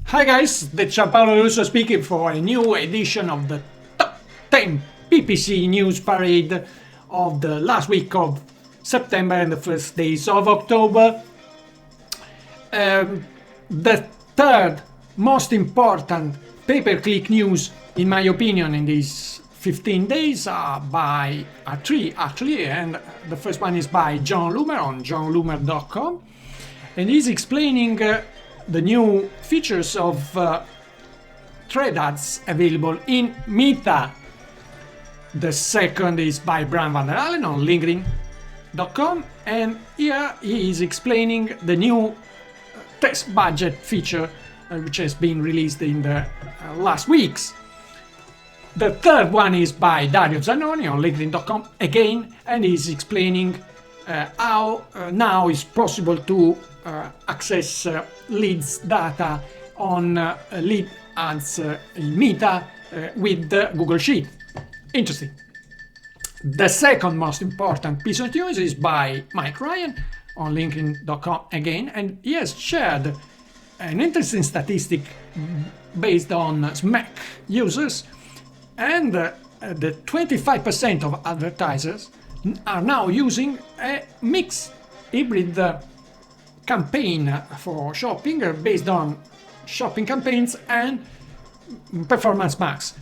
Hi guys, that's Gianpaolo Lorusso speaking for a new edition of the Top 10 PPC News-Parade of the last week of September and the first days of October. The third most important pay-per-click news, in my opinion, in these 15 days are three actually, and the first one is by John Loomer on johnloomer.com, and he's explaining the new features of thread ads available in Meta. The second is by Brian Van der Allen on linkedin.com, and here he is explaining the new test budget feature which has been released in the last weeks. The third one is by Dario Zannoni on linkedin.com again, and he's explaining how now it's possible to access leads data on lead ads in Meta with Google Sheet. Interesting. The second most important piece of news is by Mike Ryan on linkedin.com again, and he has shared an interesting statistic based on SMAC users, and the 25% of advertisers are now using a mixed hybrid campaign for shopping based on shopping campaigns and performance max,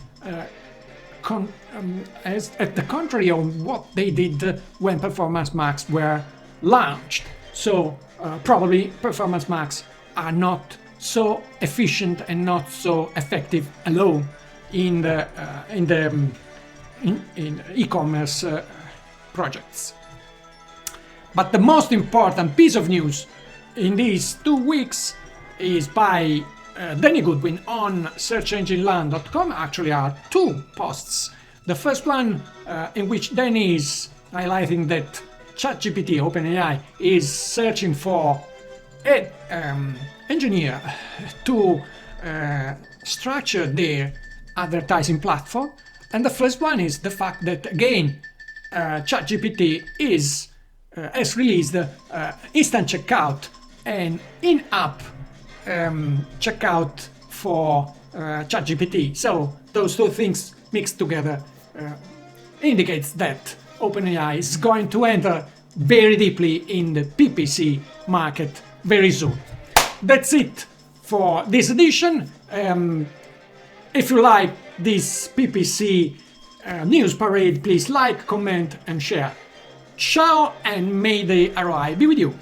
as at the contrary of what they did when performance max were launched. So probably performance max are not so efficient and not so effective alone in e-commerce projects. But the most important piece of news in these 2 weeks is by Danny Goodwin on searchengineland.com. Actually are two posts. The first one in which Danny is highlighting that ChatGPT, OpenAI, is searching for an engineer to structure their advertising platform. And the first one is the fact that, again, ChatGPT has released instant checkout and in-app checkout for ChatGPT. So those two things mixed together indicates that OpenAI is going to enter very deeply in the PPC market very soon. That's it for this edition. If you like this PPC news parade, please like, comment and share. Ciao, and may the ROI be with you.